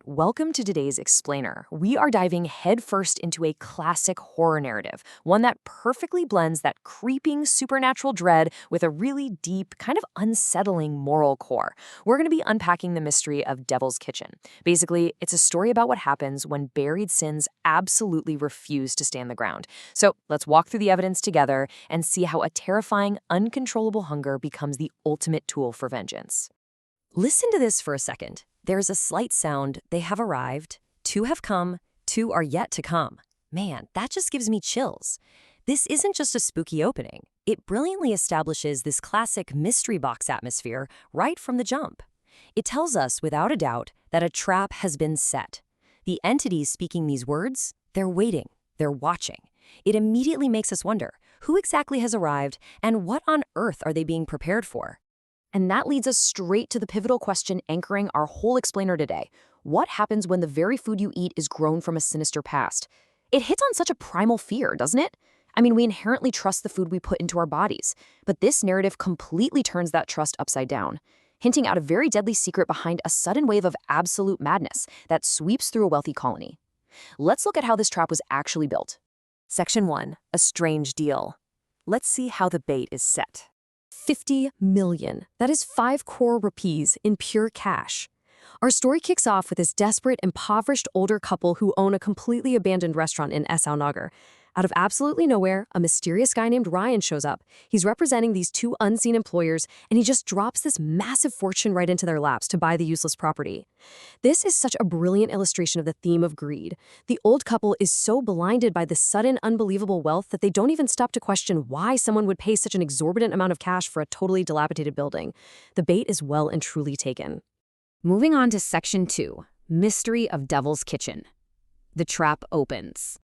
Welcome to today's Explainer. We are diving headfirst into a classic horror narrative, one that perfectly blends that creeping supernatural dread with a really deep, kind of unsettling moral core. We're going to be unpacking the mystery of Devil's Kitchen. Basically, it's a story about what happens when buried sins absolutely refuse to stand the ground. So let's walk through the evidence together and see how a terrifying, uncontrollable hunger becomes the ultimate tool for vengeance. Listen to this for a second. There's a slight sound, they have arrived, two have come, two are yet to come. Man, that just gives me chills. This isn't just a spooky opening. It brilliantly establishes this classic mystery box atmosphere right from the jump. It tells us, without a doubt, that a trap has been set. The entities speaking these words, they're waiting, they're watching. It immediately makes us wonder, who exactly has arrived and what on earth are they being prepared for? And that leads us straight to the pivotal question anchoring our whole explainer today. What happens when the very food you eat is grown from a sinister past? It hits on such a primal fear, doesn't it? I mean, we inherently trust the food we put into our bodies, but this narrative completely turns that trust upside down, hinting at a very deadly secret behind a sudden wave of absolute madness that sweeps through a wealthy colony. Let's look at how this trap was actually built. Section 1, a strange deal. Let's see how the bait is set. 50 million. That is 5 crore rupees in pure cash. Our story kicks off with this desperate, impoverished older couple who own a completely abandoned restaurant in Esau Nagar. Out of absolutely nowhere, a mysterious guy named Ryan shows up. He's representing these two unseen employers, and he just drops this massive fortune right into their laps to buy the useless property. This is such a brilliant illustration of the theme of greed. The old couple is so blinded by the sudden, unbelievable wealth that they don't even stop to question why someone would pay such an exorbitant amount of cash for a totally dilapidated building. The bait is well and truly taken. Moving on to Section 2, Mystery of Devil's Kitchen. The trap opens.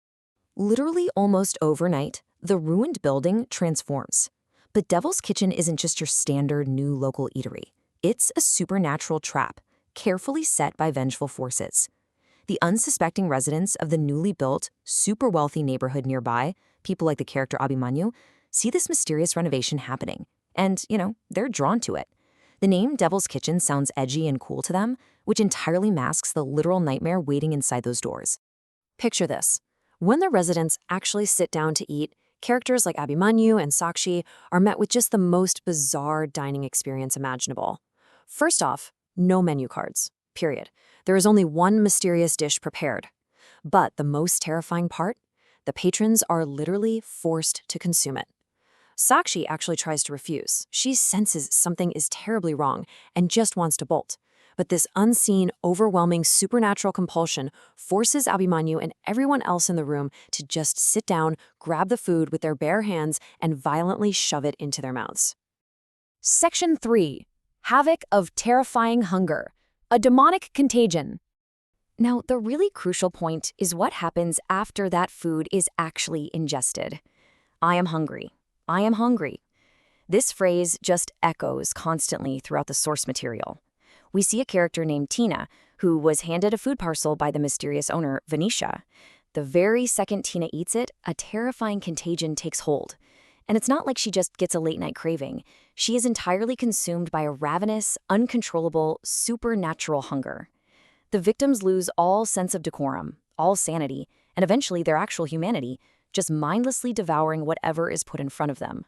Literally almost overnight, the ruined building transforms. But Devil's Kitchen isn't just your standard new local eatery. It's a supernatural trap, carefully set by vengeful forces. The unsuspecting residents of the newly built, super wealthy neighborhood nearby, people like the character Abhimanyu, see this mysterious renovation happening. And, they're drawn to it. The name Devil's Kitchen sounds edgy and cool to them, which entirely masks the literal nightmare waiting inside those doors. Picture this. When the residents actually sit down to eat, characters like Abhimanyu and Sakshi are met with just the most bizarre dining experience imaginable. First off, no menu cards, period. There is only one mysterious dish prepared. But the most terrifying part? The patrons are literally forced to consume it. Sakshi actually tries to refuse. She senses something is terribly wrong and just wants to bolt. But this unseen, overwhelming supernatural compulsion forces Abhimanyu and everyone else in the room to just sit down, grab the food with their bare hands, and violently shove it into their mouths. Section 3. Havoc of Terrifying Hunger. A Demonic Contagion. Now, the really crucial point is what happens after that food is actually ingested. I am hungry. I am hungry. This phrase just echoes constantly throughout the source material. We see a character named Tina, who was handed a food parcel by the mysterious owner, Venetia. The very second Tina eats it, a terrifying contagion takes hold. And it's not like she just gets a late-night craving. She is entirely consumed by a ravenous, uncontrollable, supernatural hunger. The victims lose all sense of decorum, all sanity, and eventually their actual humanity, just mindlessly devouring whatever is put in front of them.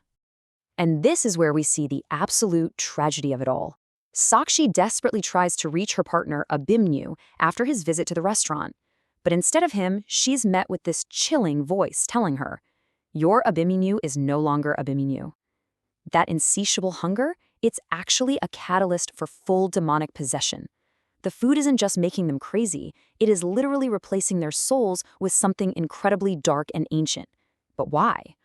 And this is where we see the absolute tragedy of it all. Sakshi desperately tries to reach her partner, Abhimanyu, after his visit to the restaurant. But instead of him, she's met with this chilling voice telling her, "Your Abhimanyu is no longer Abhimanyu." That insatiable hunger, it's actually a catalyst for full demonic possession. The food isn't just making them crazy, it is literally replacing their souls with something incredibly dark and ancient. But why?